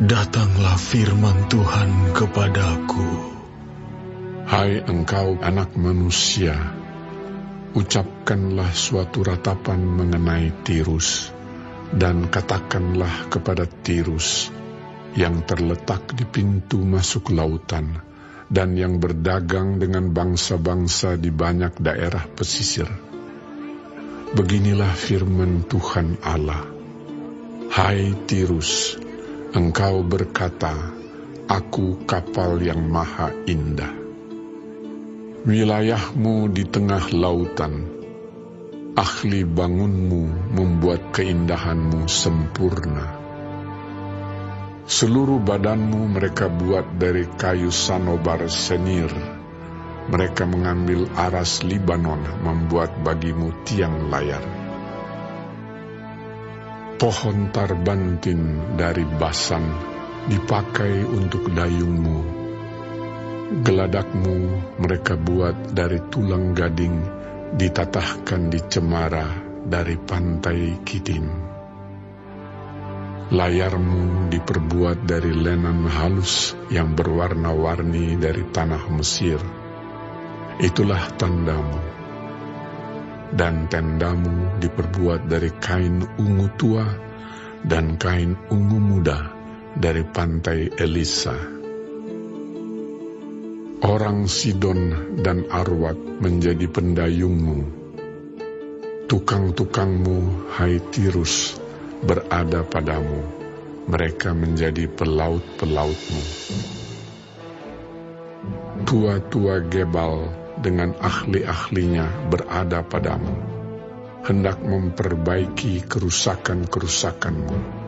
Datanglah firman Tuhan kepadaku. Hai engkau anak manusia, ucapkanlah suatu ratapan mengenai Tirus, dan katakanlah kepada Tirus yang terletak di pintu masuk lautan, dan yang berdagang dengan bangsa-bangsa di banyak daerah pesisir. Beginilah firman Tuhan Allah. Hai Tirus, engkau berkata, aku kapal yang maha indah. Wilayahmu di tengah lautan, ahli bangunmu membuat keindahanmu sempurna. Seluruh badanmu mereka buat dari kayu sanobar senir. Mereka mengambil aras Libanon membuat bagimu tiang layar. Pohon tarbantin dari Basan dipakai untuk dayungmu. Geladakmu mereka buat dari tulang gading, ditatahkan di cemara dari pantai Kitim. Layarmu diperbuat dari lenan halus yang berwarna-warni dari tanah Mesir. Itulah tandamu. Dan tendamu diperbuat dari kain ungu tua dan kain ungu muda dari pantai Elisa. Orang Sidon dan Arwad menjadi pendayungmu. Tukang-tukangmu, hai Tirus, berada padamu. Mereka menjadi pelaut-pelautmu. Tua-tua Gebal dengan ahli-ahlinya berada padamu, hendak memperbaiki kerusakan-kerusakanmu.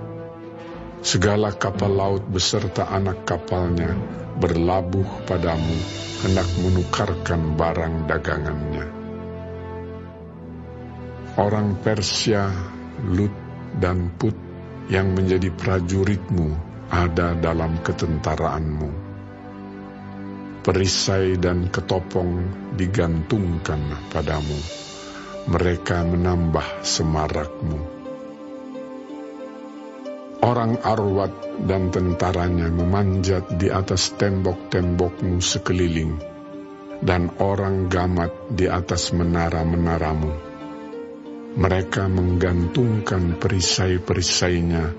Segala kapal laut beserta anak kapalnya berlabuh padamu, hendak menukarkan barang dagangannya. Orang Persia, Lut dan Put yang menjadi prajuritmu ada dalam ketentaraanmu. Perisai dan ketopong digantungkan padamu. Mereka menambah semarakmu. Orang Arwad dan tentaranya memanjat di atas tembok-tembokmu sekeliling, dan orang Gamat di atas menara-menaramu. Mereka menggantungkan perisai-perisainya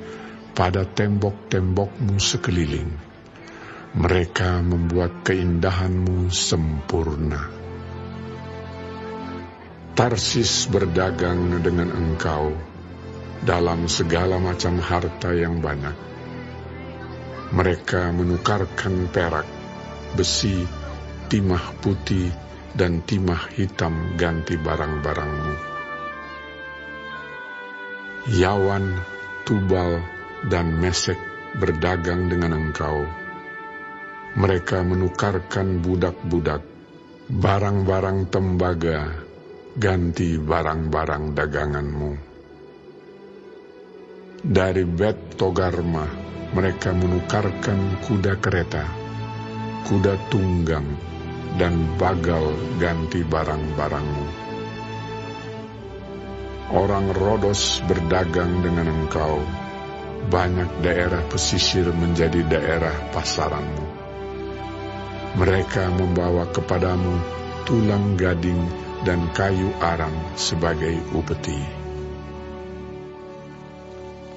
pada tembok-tembokmu sekeliling. Mereka membuat keindahanmu sempurna. Tarsis berdagang dengan engkau dalam segala macam harta yang banyak. Mereka menukarkan perak, besi, timah putih, dan timah hitam ganti barang-barangmu. Yawan, Tubal, dan Mesek berdagang dengan engkau. Mereka menukarkan budak-budak, barang-barang tembaga, ganti barang-barang daganganmu. Dari Bet Togarma mereka menukarkan kuda kereta, kuda tunggang, dan bagal ganti barang-barangmu. Orang Rodos berdagang dengan engkau, banyak daerah pesisir menjadi daerah pasaranmu. Mereka membawa kepadamu tulang gading dan kayu arang sebagai upeti.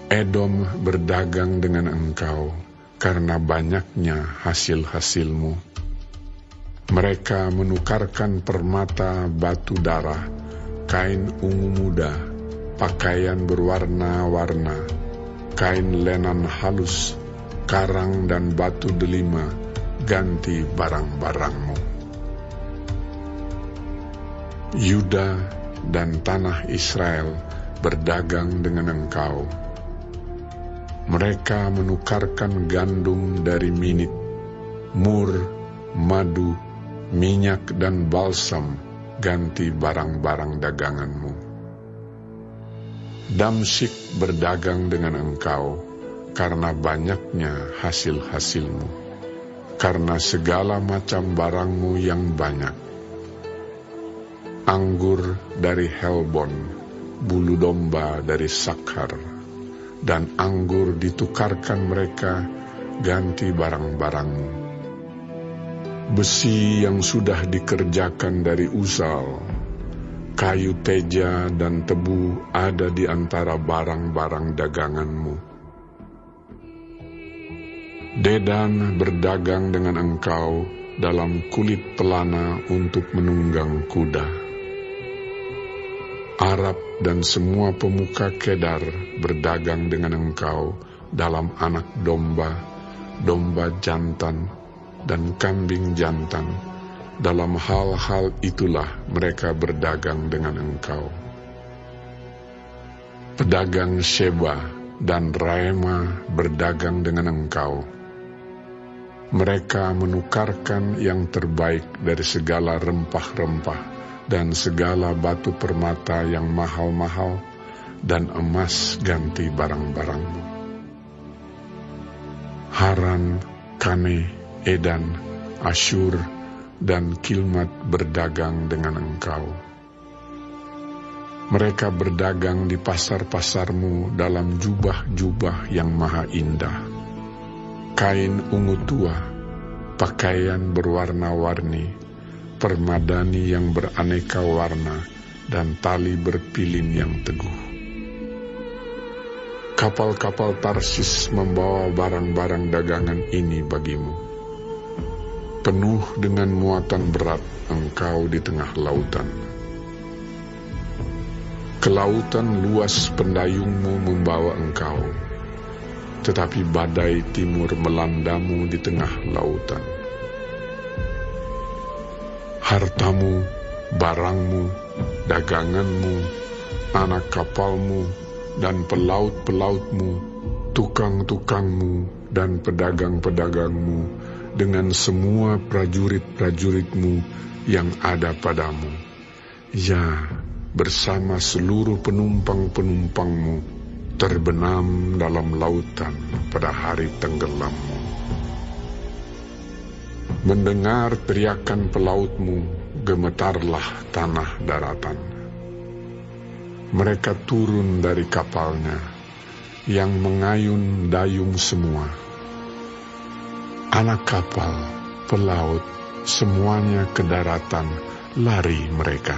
Edom berdagang dengan engkau karena banyaknya hasil-hasilmu. Mereka menukarkan permata batu darah, kain ungu muda, pakaian berwarna-warna, kain lenan halus, karang dan batu delima, ganti barang-barangmu. Yuda dan tanah Israel berdagang dengan engkau. Mereka menukarkan gandum dari Minit, mur, madu, minyak dan balsam, ganti barang-barang daganganmu. Damsyik berdagang dengan engkau karena banyaknya hasil-hasilmu, karena segala macam barangmu yang banyak. Anggur dari Helbon, bulu domba dari Sakhar, dan anggur ditukarkan mereka ganti barang-barangmu. Besi yang sudah dikerjakan dari uzal, kayu teja dan tebu ada di antara barang-barang daganganmu. Dedan berdagang dengan engkau dalam kulit pelana untuk menunggang kuda. Arab dan semua pemuka Kedar berdagang dengan engkau dalam anak domba, domba jantan, dan kambing jantan. Dalam hal-hal itulah mereka berdagang dengan engkau. Pedagang Sheba dan Raema berdagang dengan engkau. Mereka menukarkan yang terbaik dari segala rempah-rempah dan segala batu permata yang mahal-mahal, dan emas ganti barang-barangmu. Haran, Kane, Edan, Asyur, dan Kilmat berdagang dengan engkau. Mereka berdagang di pasar-pasarmu dalam jubah-jubah yang maha indah. Kain ungu tua, pakaian berwarna-warni, permadani yang beraneka warna, dan tali berpilin yang teguh. Kapal-kapal Tarsis membawa barang-barang dagangan ini bagimu. Penuh dengan muatan berat engkau di tengah lautan. Kelautan luas pendayungmu membawa engkau, tetapi badai timur melandamu di tengah lautan. Hartamu, barangmu, daganganmu, anak kapalmu, dan pelaut-pelautmu, tukang-tukangmu, dan pedagang-pedagangmu, dengan semua prajurit-prajuritmu yang ada padamu, ya, bersama seluruh penumpang-penumpangmu, terbenam dalam lautan pada hari tenggelammu. Mendengar teriakan pelautmu, gemetarlah tanah daratan. Mereka turun dari kapalnya, yang mengayun dayung semua. Anak kapal, pelaut, semuanya ke daratan, lari mereka.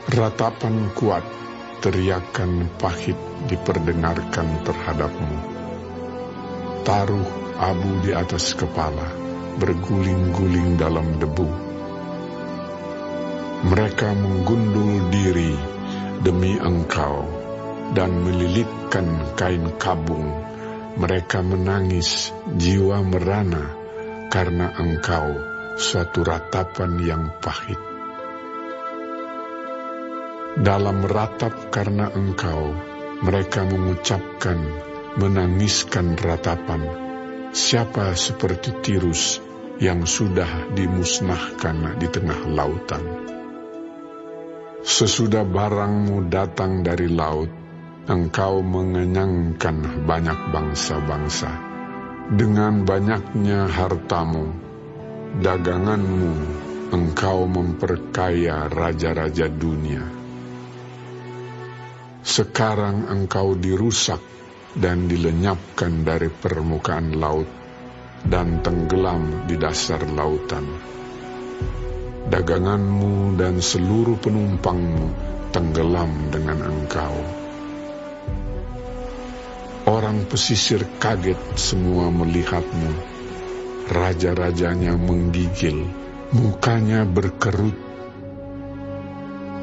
Ratapan kuat, teriakan pahit diperdengarkan terhadapmu. Taruh abu di atas kepala, berguling-guling dalam debu. Mereka menggundul diri demi engkau dan melilitkan kain kabung. Mereka menangis, jiwa merana karena engkau, suatu ratapan yang pahit. Dalam ratap karena engkau, mereka mengucapkan, menangiskan ratapan. Siapa seperti Tirus yang sudah dimusnahkan di tengah lautan? Sesudah barangmu datang dari laut, engkau mengenyangkan banyak bangsa-bangsa. Dengan banyaknya hartamu, daganganmu, engkau memperkaya raja-raja dunia. Sekarang engkau dirusak dan dilenyapkan dari permukaan laut dan tenggelam di dasar lautan. Daganganmu dan seluruh penumpangmu tenggelam dengan engkau. Orang pesisir kaget semua melihatmu. Raja-rajanya menggigil, mukanya berkerut.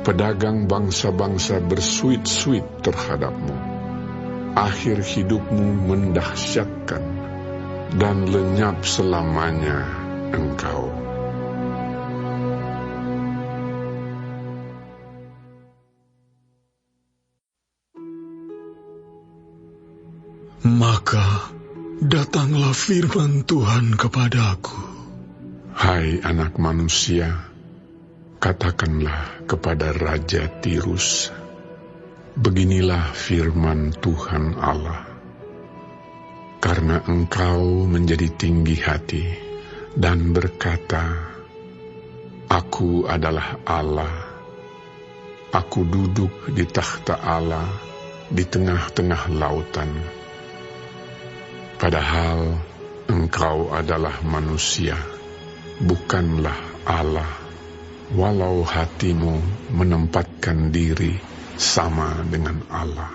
Pedagang bangsa-bangsa bersuit-suit terhadapmu. Akhir hidupmu mendahsyatkan, dan lenyap selamanya engkau. Maka datanglah firman Tuhan kepadaku. Hai anak manusia, katakanlah kepada Raja Tirus, beginilah firman Tuhan Allah. Karena engkau menjadi tinggi hati dan berkata, Aku adalah Allah, aku duduk di takhta Allah di tengah-tengah lautan. Padahal engkau adalah manusia, bukanlah Allah, walau hatimu menempatkan diri sama dengan Allah.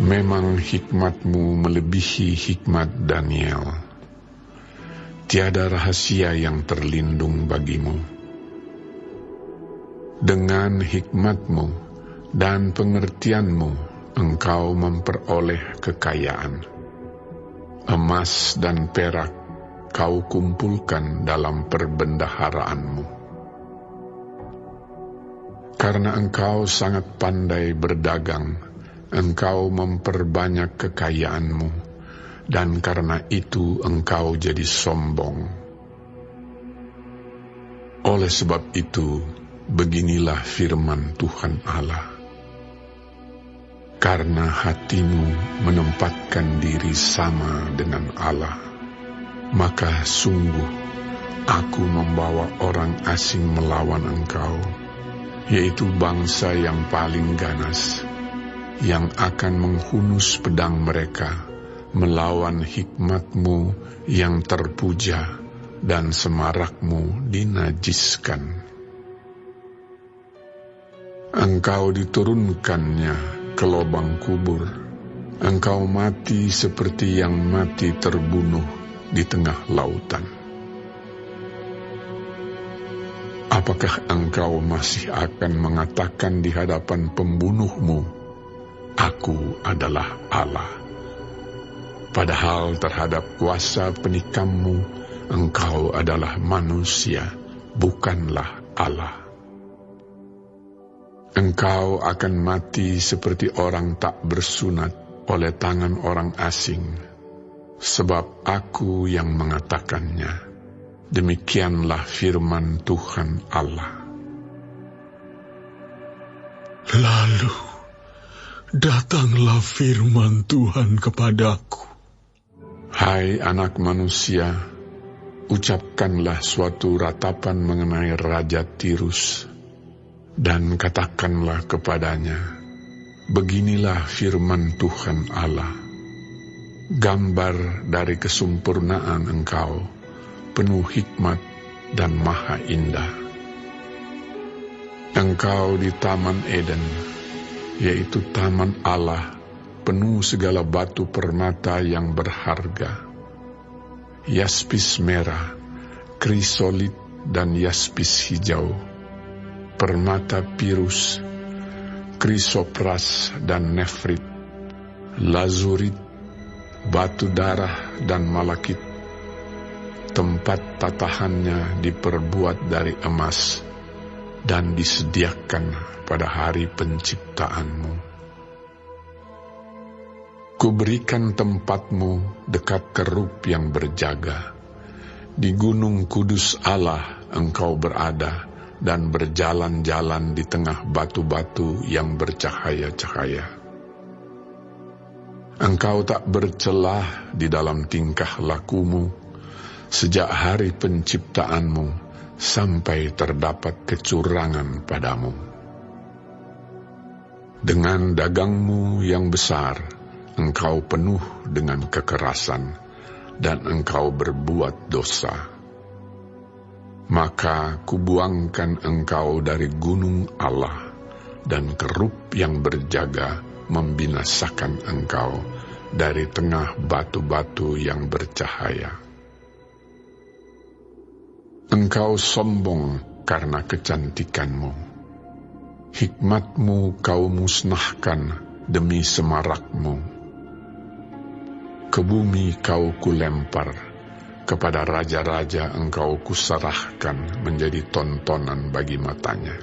Memang hikmatmu melebihi hikmat Daniel. Tiada rahasia yang terlindung bagimu. Dengan hikmatmu dan pengertianmu engkau memperoleh kekayaan. Emas dan perak kau kumpulkan dalam perbendaharaanmu. Karena engkau sangat pandai berdagang, engkau memperbanyak kekayaanmu, dan karena itu engkau jadi sombong. Oleh sebab itu, beginilah firman Tuhan Allah. Karena hatimu menempatkan diri sama dengan Allah, maka sungguh aku membawa orang asing melawan engkau, yaitu bangsa yang paling ganas, yang akan menghunus pedang mereka melawan hikmatmu yang terpuja dan semarakmu dinajiskan. Engkau diturunkannya ke lubang kubur, engkau mati seperti yang mati terbunuh di tengah lautan. Apakah engkau masih akan mengatakan di hadapan pembunuhmu, "Aku adalah Allah"? Padahal terhadap kuasa penikammu, engkau adalah manusia, bukanlah Allah. Engkau akan mati seperti orang tak bersunat oleh tangan orang asing, sebab aku yang mengatakannya. Demikianlah firman Tuhan Allah. Lalu datanglah firman Tuhan kepadaku. Hai anak manusia, ucapkanlah suatu ratapan mengenai Raja Tirus, dan katakanlah kepadanya, beginilah firman Tuhan Allah. Gambar dari kesempurnaan engkau, penuh hikmat dan maha indah. Engkau di Taman Eden, yaitu Taman Allah, penuh segala batu permata yang berharga. Yaspis merah, krisolit dan yaspis hijau, permata pirus, krisopras dan nefrit, lazurit, batu darah dan malakit. Tempat tatahannya diperbuat dari emas dan disediakan pada hari penciptaanmu. Kuberikan tempatmu dekat kerub yang berjaga. Di gunung kudus Allah engkau berada, dan berjalan-jalan di tengah batu-batu yang bercahaya-cahaya. Engkau tak bercelah di dalam tingkah lakumu, sejak hari penciptaanmu sampai terdapat kecurangan padamu. Dengan dagangmu yang besar, engkau penuh dengan kekerasan, dan engkau berbuat dosa. Maka kubuangkan engkau dari gunung Allah, dan kerub yang berjaga membinasakan engkau dari tengah batu-batu yang bercahaya. Engkau sombong karena kecantikanmu. Hikmatmu kau musnahkan demi semarakmu. Ke bumi kau kulempar, kepada raja-raja engkau kuserahkan menjadi tontonan bagi matanya.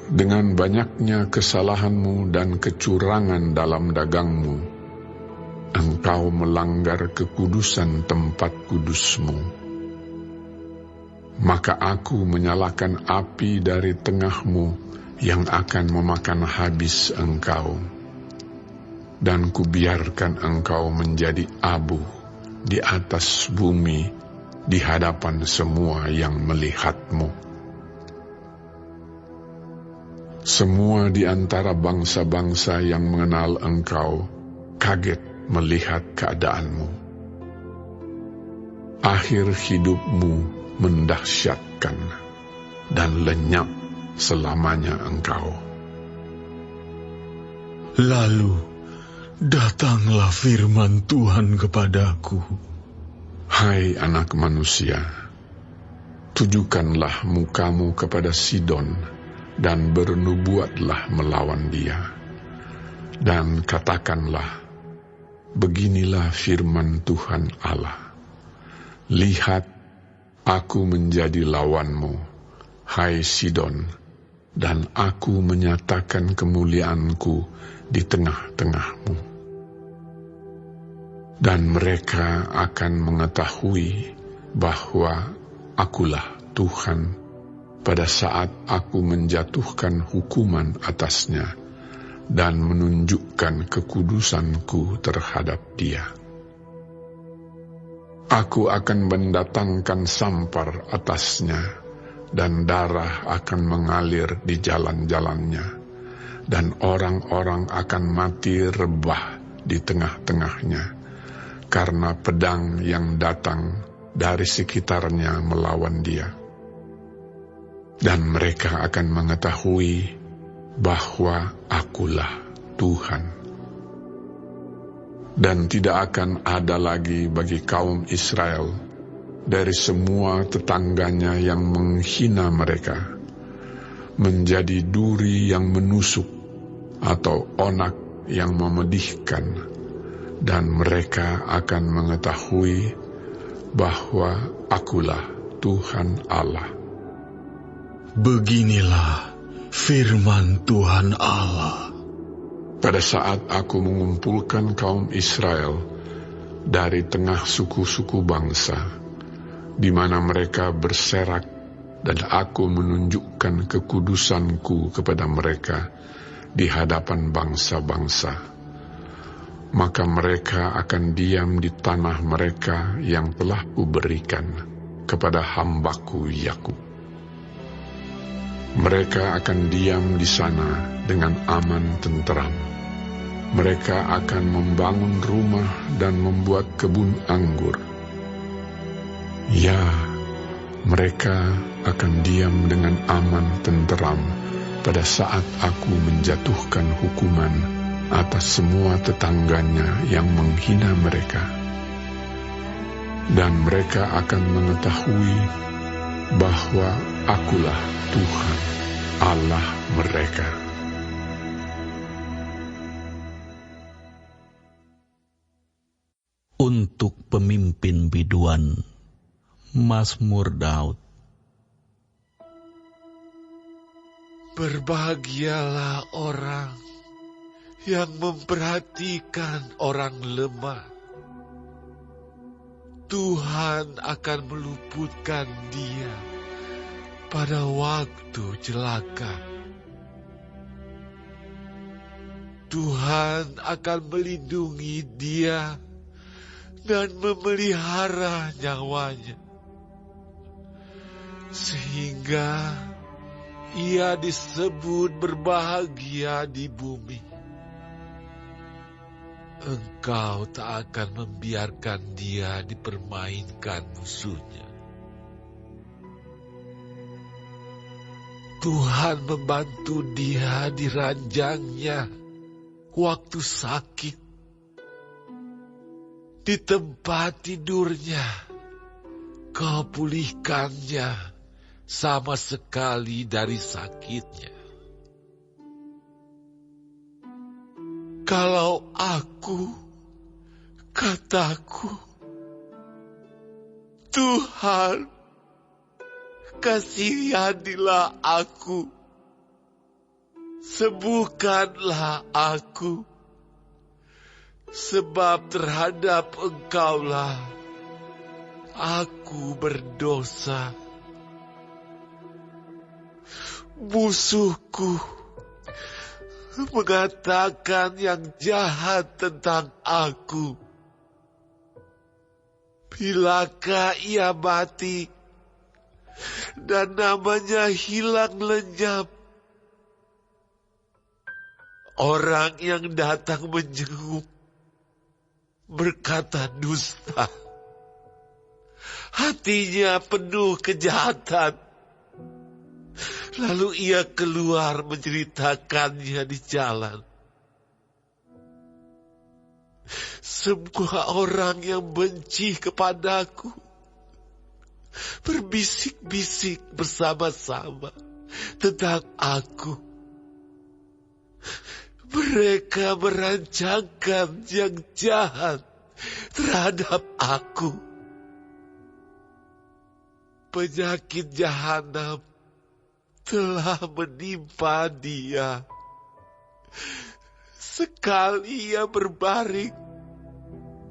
Dengan banyaknya kesalahanmu dan kecurangan dalam dagangmu, engkau melanggar kekudusan tempat kudusmu. Maka aku menyalakan api dari tengahmu yang akan memakan habis engkau, dan kubiarkan engkau menjadi abu di atas bumi di hadapan semua yang melihatmu. Semua di antara bangsa-bangsa yang mengenal Engkau kaget melihat keadaanmu. Akhir hidupmu mendahsyatkan dan lenyap selamanya Engkau. Lalu datanglah firman Tuhan kepadaku. Hai anak manusia, tujukanlah mukamu kepada Sidon dan bernubuatlah melawan dia. Dan katakanlah, beginilah firman Tuhan Allah. Lihat, aku menjadi lawanmu, hai Sidon, dan aku menyatakan kemuliaanku di tengah-tengahmu. Dan mereka akan mengetahui bahwa akulah Tuhan pada saat aku menjatuhkan hukuman atasnya dan menunjukkan kekudusanku terhadap dia. Aku akan mendatangkan sampar atasnya, dan darah akan mengalir di jalan-jalannya, dan orang-orang akan mati rebah di tengah-tengahnya, karena pedang yang datang dari sekitarnya melawan dia. Dan mereka akan mengetahui bahwa akulah Tuhan. Dan tidak akan ada lagi bagi kaum Israel dari semua tetangganya yang menghina mereka, menjadi duri yang menusuk atau onak yang memedihkan, dan mereka akan mengetahui bahwa akulah Tuhan Allah. Beginilah firman Tuhan Allah. Pada saat aku mengumpulkan kaum Israel dari tengah suku-suku bangsa, di mana mereka berserak, dan aku menunjukkan kekudusanku kepada mereka di hadapan bangsa-bangsa, maka mereka akan diam di tanah mereka yang telah kuberikan kepada hambaku Yakub. Mereka akan diam di sana dengan aman tenteram. Mereka akan membangun rumah dan membuat kebun anggur. Ya, mereka akan diam dengan aman tenteram pada saat aku menjatuhkan hukuman atas semua tetangganya yang menghina mereka. Dan mereka akan mengetahui bahwa akulah Tuhan Allah mereka. Untuk pemimpin biduan, Mazmur Daud. Berbahagialah orang yang memperhatikan orang lemah. Tuhan akan meluputkan dia pada waktu celaka. Tuhan akan melindungi dia dan memelihara nyawanya, sehingga ia disebut berbahagia di bumi. Engkau tak akan membiarkan dia dipermainkan musuhnya. Tuhan membantu dia di ranjangnya waktu sakit. Di tempat tidurnya, Kau pulihkannya sama sekali dari sakitnya. Kalau aku, kataku, Tuhan, kasihanilah aku, sembuhkanlah aku, sebab terhadap Engkaulah aku berdosa. Musuhku mengatakan yang jahat tentang aku. Bilakah ia mati dan namanya hilang lenyap? Orang yang datang menjenguk berkata dusta. Hatinya penuh kejahatan. Lalu ia keluar menceritakannya di jalan. Semua orang yang benci kepadaku berbisik-bisik bersama-sama tentang aku. Mereka merancangkan yang jahat terhadap aku. Penyakit jahanam telah menimpa dia. Sekali ia berbaring,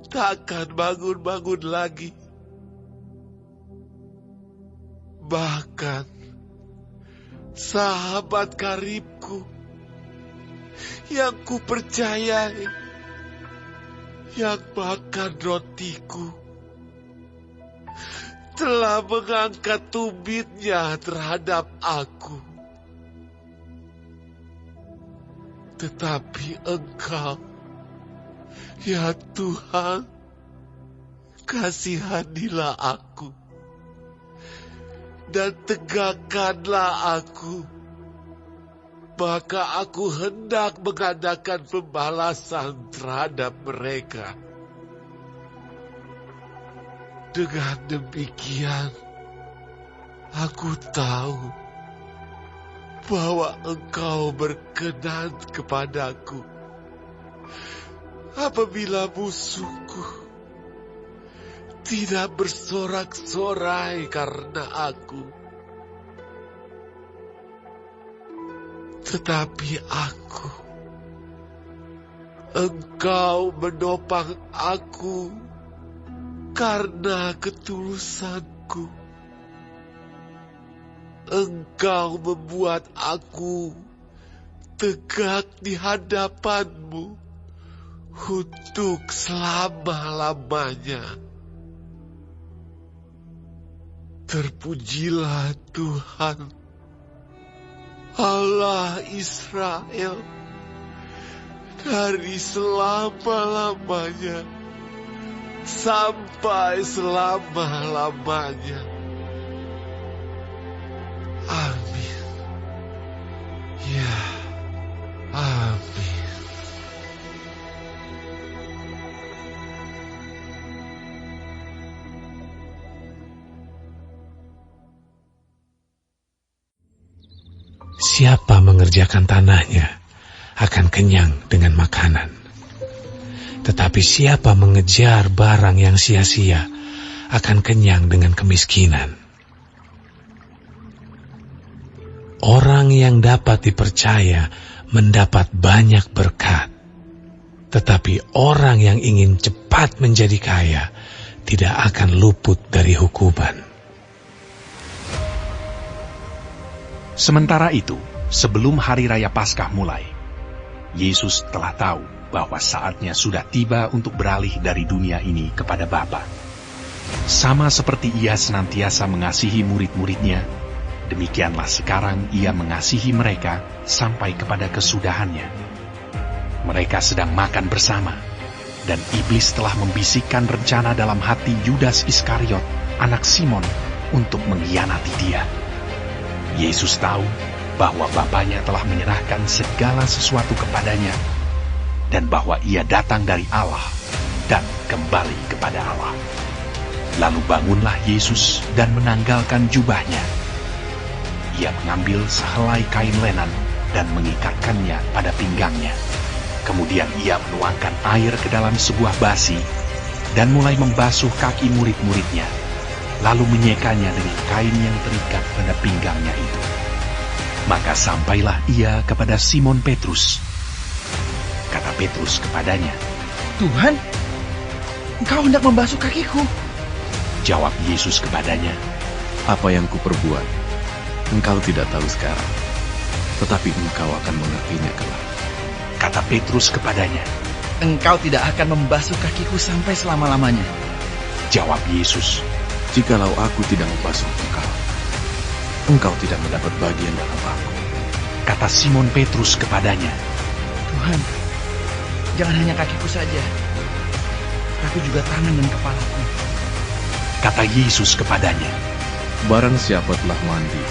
takkan bangun-bangun lagi. Bahkan sahabat karibku yang kupercayai, yang makan rotiku, telah mengangkat tumitnya terhadap aku. Tetapi Engkau, ya Tuhan, kasihanilah aku dan tegakkanlah aku. Maka aku hendak mengadakan pembalasan terhadap mereka. Dengan demikian, aku tahu bahwa Engkau berkenan kepadaku apabila musuhku tidak bersorak-sorai karena aku. Tetapi aku, Engkau menopang aku karena ketulusanku. Engkau membuat aku tegak di hadapan-Mu untuk selama-lamanya. Terpujilah Tuhan, Allah Israel, dari selama-lamanya sampai selama-lamanya. Amin. Ya, amin. Siapa mengerjakan tanahnya akan kenyang dengan makanan. Tetapi siapa mengejar barang yang sia-sia akan kenyang dengan kemiskinan. Orang yang dapat dipercaya mendapat banyak berkat. Tetapi orang yang ingin cepat menjadi kaya tidak akan luput dari hukuman. Sementara itu, sebelum hari raya Paskah mulai, Yesus telah tahu bahwa saatnya sudah tiba untuk beralih dari dunia ini kepada Bapa. Sama seperti ia senantiasa mengasihi murid-muridnya, demikianlah sekarang ia mengasihi mereka sampai kepada kesudahannya. Mereka sedang makan bersama, dan iblis telah membisikkan rencana dalam hati Yudas Iskariot, anak Simon, untuk mengkhianati dia. Yesus tahu bahwa Bapanya telah menyerahkan segala sesuatu kepadanya, dan bahwa ia datang dari Allah dan kembali kepada Allah. Lalu bangunlah Yesus dan menanggalkan jubahnya. Ia mengambil sehelai kain lenan dan mengikatkannya pada pinggangnya. Kemudian ia menuangkan air ke dalam sebuah basi dan mulai membasuh kaki murid-muridnya, lalu menyekanya dengan kain yang terikat pada pinggangnya itu. Maka sampailah ia kepada Simon Petrus. Kata Petrus kepadanya, Tuhan, Engkau hendak membasuh kakiku. jawab Yesus kepadanya, Apa yang kuperbuat, engkau tidak tahu sekarang, tetapi engkau akan mengertinya kelak. Kata Petrus kepadanya, Engkau tidak akan membasuh kakiku sampai selama-lamanya. jawab Yesus, Jikalau aku tidak membasuh engkau, engkau tidak mendapat bagian dalam aku. kata Simon Petrus kepadanya, Tuhan, jangan hanya kakiku saja, tapi juga tangan dan kepalaku. Kata Yesus kepadanya, Barang siapa telah mandi,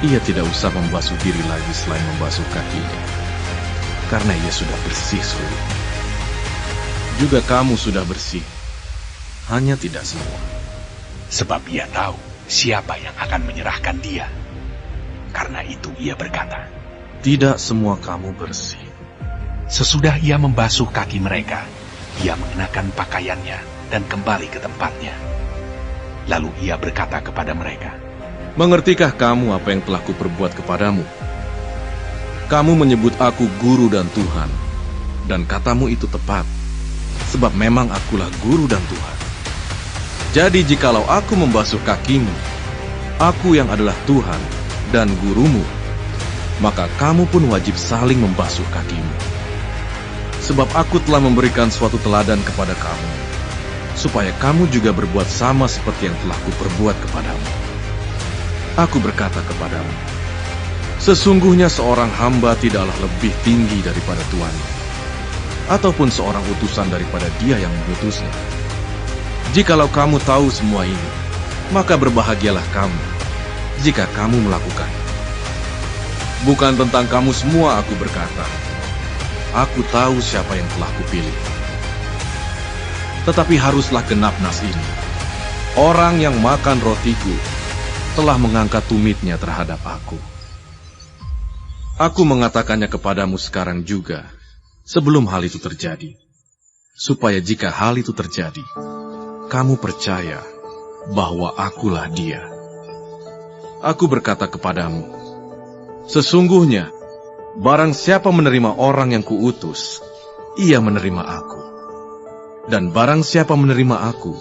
ia tidak usah membasuh diri lagi selain membasuh kakinya, karena ia sudah bersih seluruhnya. Juga kamu sudah bersih, hanya tidak semua. sebab ia tahu siapa yang akan menyerahkan dia. Karena itu ia berkata, Tidak semua kamu bersih. sesudah ia membasuh kaki mereka, ia mengenakan pakaiannya dan kembali ke tempatnya. Lalu ia berkata kepada mereka, Mengertikah kamu apa yang telah kuperbuat kepadamu? Kamu menyebut aku guru dan Tuhan, dan katamu itu tepat, sebab memang akulah guru dan Tuhan. Jadi jikalau aku membasuh kakimu, aku yang adalah Tuhan dan gurumu, maka kamu pun wajib saling membasuh kakimu. Sebab aku telah memberikan suatu teladan kepada kamu, supaya kamu juga berbuat sama seperti yang telah kuperbuat kepadamu. Aku berkata kepadamu, sesungguhnya seorang hamba tidaklah lebih tinggi daripada tuannya, ataupun seorang utusan daripada dia yang mengutusnya. Jikalau kamu tahu semua ini, maka berbahagialah kamu jika kamu melakukannya. Bukan tentang kamu semua aku berkata, aku tahu siapa yang telah kupilih. Tetapi haruslah genap nas ini. Orang yang makan rotiku telah mengangkat tumitnya terhadap aku. Aku mengatakannya kepadamu sekarang juga, sebelum hal itu terjadi, supaya jika hal itu terjadi, kamu percaya bahwa akulah dia. Aku berkata kepadamu, sesungguhnya, barang siapa menerima orang yang kuutus, ia menerima aku. Dan barang siapa menerima aku,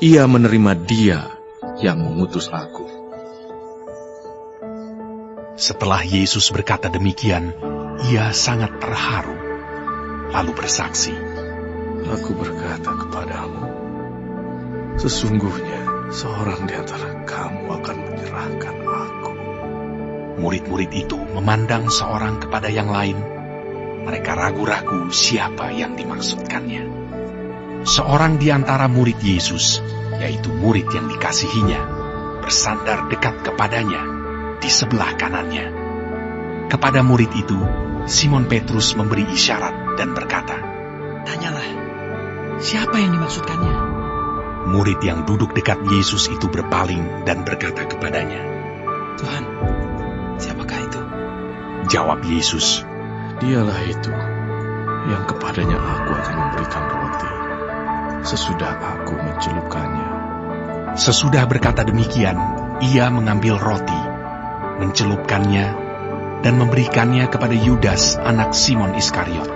ia menerima dia yang mengutus aku. Setelah Yesus berkata demikian, ia sangat terharu, lalu bersaksi, Aku berkata kepadamu, sesungguhnya seorang di antara kamu akan menyerahkan aku. Murid-murid itu memandang seorang kepada yang lain. Mereka ragu-ragu siapa yang dimaksudkannya. Seorang di antara murid Yesus, yaitu murid yang dikasihinya, bersandar dekat kepadanya, di sebelah kanannya. Kepada murid itu, Simon Petrus memberi isyarat dan berkata, Tanyalah, siapa yang dimaksudkannya? Murid yang duduk dekat Yesus itu berpaling dan berkata kepadanya, Tuhan, siapakah itu? Jawab Yesus, Dialah itu yang kepadanya aku akan memberikan roti, sesudah aku mencelupkannya. Sesudah berkata demikian, ia mengambil roti, mencelupkannya, dan memberikannya kepada Yudas, anak Simon Iskariot.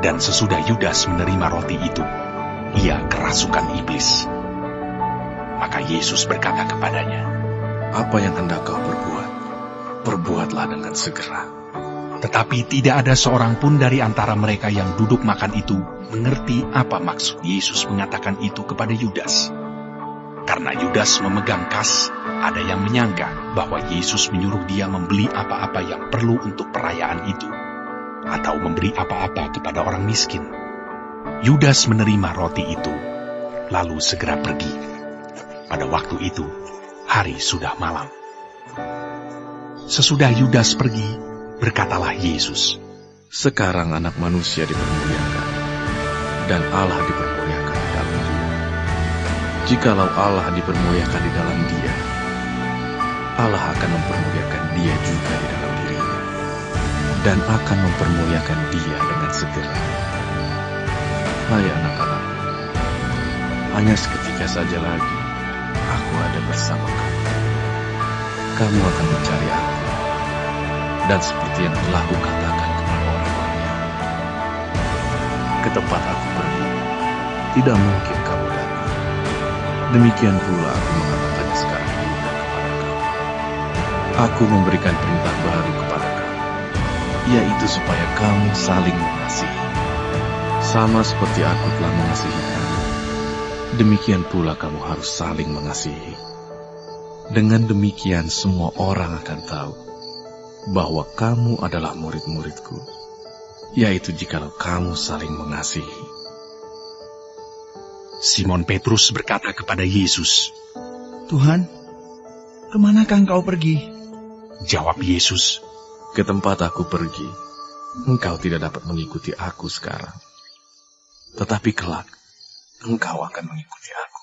Dan sesudah Yudas menerima roti itu, ia kerasukan iblis. Maka Yesus berkata kepadanya, Apa yang hendak kau perbuat? Perbuatlah dengan segera. Tetapi tidak ada seorang pun dari antara mereka yang duduk makan itu mengerti apa maksud Yesus mengatakan itu kepada Yudas. Karena Yudas memegang kas, ada yang menyangka bahwa Yesus menyuruh dia membeli apa-apa yang perlu untuk perayaan itu, atau memberi apa-apa kepada orang miskin. Yudas menerima roti itu, lalu segera pergi. Pada waktu itu, hari sudah malam. Sesudah Yudas pergi, berkatalah Yesus, Sekarang anak manusia dipermuliakan, dan Allah dipermuliakan di dalam dia. Jikalau Allah dipermuliakan di dalam dia, Allah akan mempermuliakan dia juga di dalam dirinya, dan akan mempermuliakan dia dengan segera. Hai anak-anak, hanya seketika saja lagi aku ada bersama kamu. Kamu akan mencari aku, dan seperti yang telah kukatakan kepada orang-orang ke tempat aku pergi, tidak mungkin kamu datang. Demikian pula aku mengatakannya sekarang juga kepada kamu. Aku memberikan perintah baru kepada kamu, yaitu supaya kamu saling mengasihi. Sama seperti aku telah mengasihi kamu, demikian pula kamu harus saling mengasihi. Dengan demikian semua orang akan tahu bahwa kamu adalah murid-muridku, yaitu jikalau kamu saling mengasihi. Simon Petrus berkata kepada Yesus, Tuhan, kemanakah Engkau pergi? jawab Yesus, Ke tempat aku pergi, engkau tidak dapat mengikuti aku sekarang. Tetapi kelak, engkau akan mengikuti aku.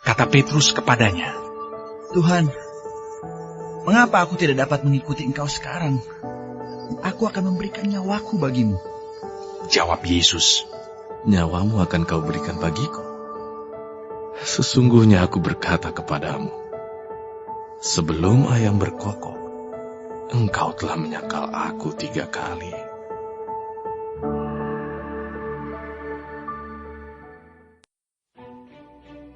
kata Petrus kepadanya, Tuhan, mengapa aku tidak dapat mengikuti Engkau sekarang? Aku akan memberikan nyawaku bagimu. jawab Yesus, Nyawamu akan kau berikan bagiku. Sesungguhnya aku berkata kepadamu, sebelum ayam berkokok, engkau telah menyangkal aku 3 kali.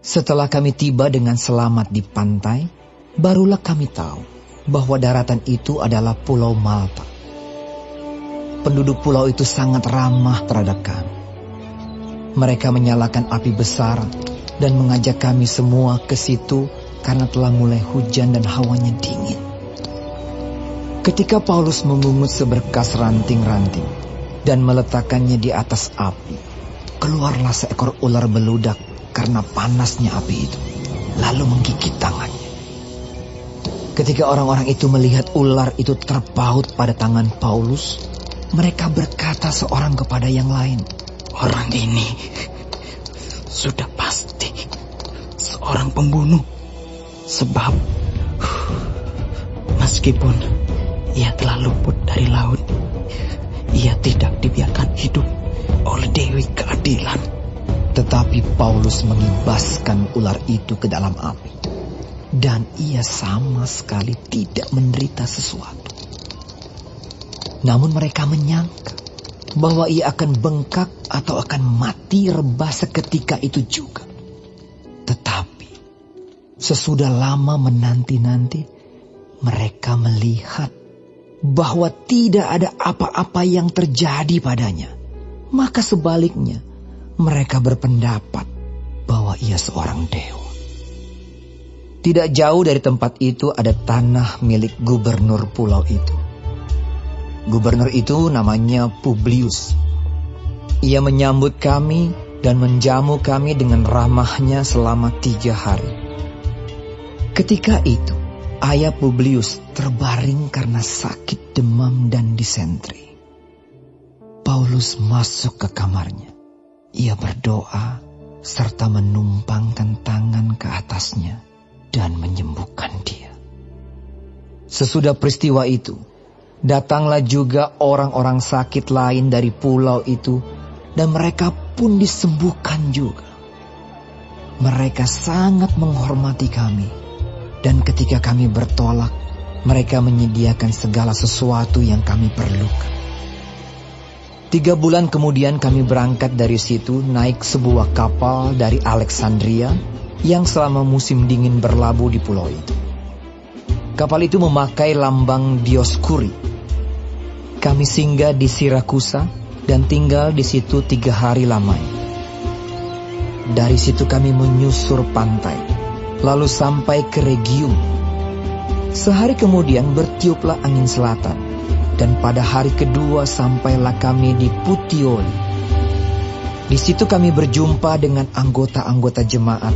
Setelah kami tiba dengan selamat di pantai, barulah kami tahu bahwa daratan itu adalah Pulau Malta. Penduduk pulau itu sangat ramah terhadap kami. Mereka menyalakan api besar dan mengajak kami semua ke situ karena telah mulai hujan dan hawanya dingin. Ketika Paulus memungut seberkas ranting-ranting dan meletakkannya di atas api, keluarlah seekor ular beludak karena panasnya api itu, lalu menggigit tangannya. Ketika orang-orang itu melihat ular itu terpaut pada tangan Paulus, mereka berkata seorang kepada yang lain, Orang ini sudah pasti seorang pembunuh. Sebab meskipun ia telah luput dari laut, ia tidak dibiarkan hidup oleh Dewi Keadilan. Tetapi Paulus mengibaskan ular itu ke dalam api, dan ia sama sekali tidak menderita sesuatu. Namun mereka menyangka bahwa ia akan bengkak atau akan mati rebah seketika itu juga. Tetapi sesudah lama menanti-nanti, mereka melihat bahwa tidak ada apa-apa yang terjadi padanya. Maka sebaliknya, mereka berpendapat bahwa ia seorang dewa. Tidak jauh dari tempat itu ada tanah milik gubernur pulau itu. Gubernur itu namanya Publius. Ia menyambut kami dan menjamu kami dengan ramahnya selama 3 hari. Ketika itu, ayah Publius terbaring karena sakit demam dan disentri. Paulus masuk ke kamarnya. Ia berdoa serta menumpangkan tangan ke atasnya dan menyembuhkan dia. Sesudah peristiwa itu, datanglah juga orang-orang sakit lain dari pulau itu, dan mereka pun disembuhkan juga. Mereka sangat menghormati kami, dan ketika kami bertolak, mereka menyediakan segala sesuatu yang kami perlukan. 3 bulan kemudian kami berangkat dari situ naik sebuah kapal dari Alexandria yang selama musim dingin berlabuh di pulau itu. Kapal itu memakai lambang Dioskuri. Kami singgah di Sirakusa dan tinggal di situ 3 hari lamanya. Dari situ kami menyusur pantai, lalu sampai ke Rhegium. Sehari kemudian bertiuplah angin selatan, dan pada hari kedua sampailah kami di Puteoli. Di situ kami berjumpa dengan anggota-anggota jemaat,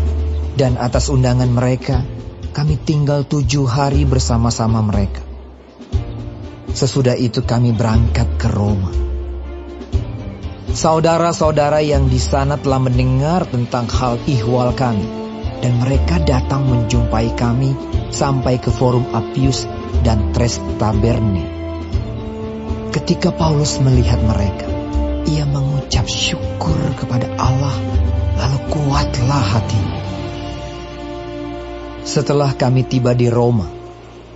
dan atas undangan mereka, kami tinggal 7 hari bersama-sama mereka. Sesudah itu kami berangkat ke Roma. Saudara-saudara yang di sana telah mendengar tentang hal ihwal kami, dan mereka datang menjumpai kami sampai ke Forum Appius dan Tres Taberne. Ketika Paulus melihat mereka, ia mengucap syukur kepada Allah, lalu kuatlah hatinya. Setelah kami tiba di Roma,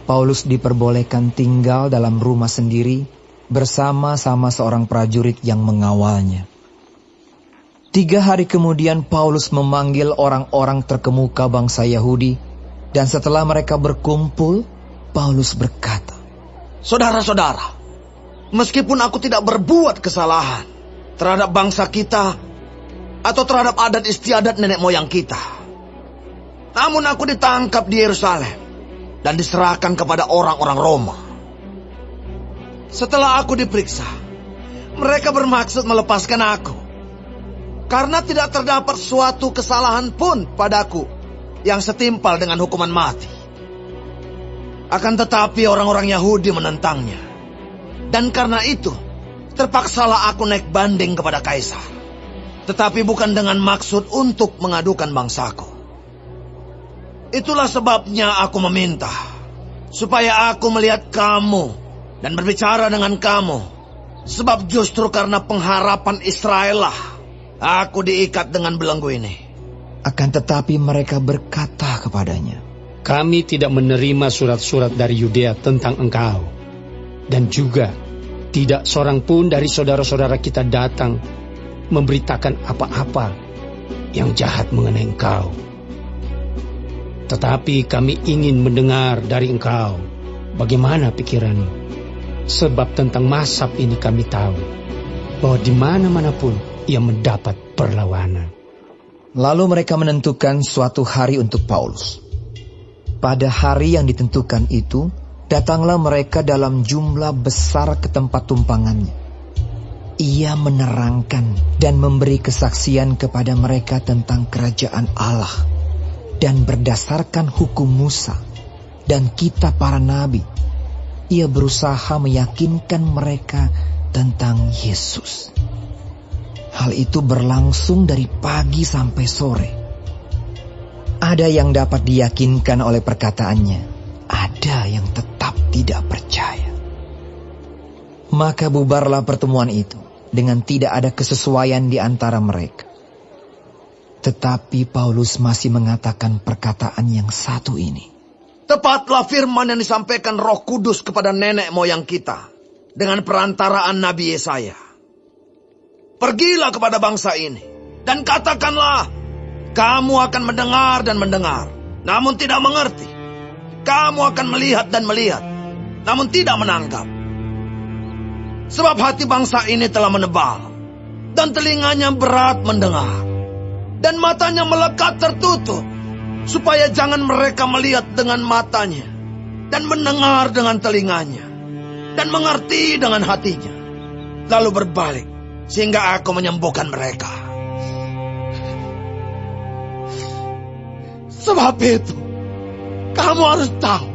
Paulus diperbolehkan tinggal dalam rumah sendiri bersama-sama seorang prajurit yang mengawalnya. 3 hari kemudian Paulus memanggil orang-orang terkemuka bangsa Yahudi, dan setelah mereka berkumpul, Paulus berkata, Saudara-saudara, meskipun aku tidak berbuat kesalahan terhadap bangsa kita atau terhadap adat istiadat nenek moyang kita, namun aku ditangkap di Yerusalem dan diserahkan kepada orang-orang Roma. Setelah aku diperiksa, Mereka bermaksud melepaskan aku. Karena tidak terdapat suatu kesalahan pun padaku yang setimpal dengan hukuman mati. Akan tetapi orang-orang Yahudi menentangnya. Dan karena itu, terpaksalah aku naik banding kepada Kaisar. Tetapi bukan dengan maksud untuk mengadukan bangsaku. Itulah sebabnya aku meminta, supaya aku melihat kamu dan berbicara dengan kamu. Sebab justru karena pengharapan Israel lah aku diikat dengan belenggu ini. Akan tetapi mereka berkata kepadanya, kami tidak menerima surat-surat dari Yudea tentang engkau. Dan juga tidak seorang pun dari saudara-saudara kita datang memberitakan apa-apa yang jahat mengenai engkau. Tetapi kami ingin mendengar dari engkau bagaimana pikiranmu. Sebab tentang Masab ini kami tahu bahwa di mana-mana pun ia mendapat perlawanan. Lalu mereka menentukan suatu hari untuk Paulus. Pada hari yang ditentukan itu, datanglah mereka dalam jumlah besar ke tempat tumpangannya. Ia menerangkan dan memberi kesaksian kepada mereka tentang kerajaan Allah, dan berdasarkan hukum Musa dan kitab para nabi, ia berusaha meyakinkan mereka tentang Yesus. Hal itu berlangsung dari pagi sampai sore. Ada yang dapat diyakinkan oleh perkataannya, ada yang tetap tidak percaya. Maka bubarlah pertemuan itu dengan tidak ada kesesuaian di antara mereka. Tetapi Paulus masih mengatakan perkataan yang satu ini. Tepatlah firman yang disampaikan Roh Kudus kepada nenek moyang kita dengan perantaraan Nabi Yesaya. Pergilah kepada bangsa ini dan katakanlah, kamu akan mendengar dan mendengar, namun tidak mengerti. Kamu akan melihat dan melihat, namun tidak menangkap. Sebab hati bangsa ini telah menebal, dan telinganya berat mendengar, dan matanya melekat tertutup, supaya jangan mereka melihat dengan matanya, dan mendengar dengan telinganya, dan mengerti dengan hatinya, lalu berbalik, sehingga aku menyembuhkan mereka. Sebab itu, kamu harus tahu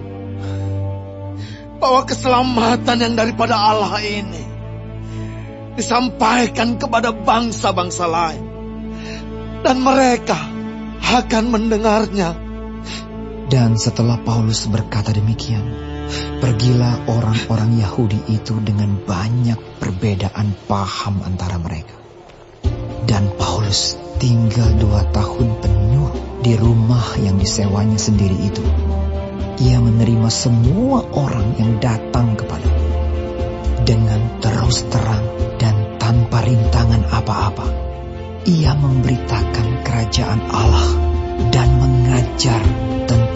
bahwa keselamatan yang daripada Allah ini disampaikan kepada bangsa-bangsa lain, dan mereka akan mendengarnya. Dan setelah Paulus berkata demikian, pergilah orang-orang Yahudi itu dengan banyak perbedaan paham antara mereka. Dan Paulus tinggal 2 tahun penuh di rumah yang disewanya sendiri itu. Ia menerima semua orang yang datang kepadanya dengan terus terang dan tanpa rintangan apa-apa. Ia memberitakan kerajaan Allah dan mengajar tentang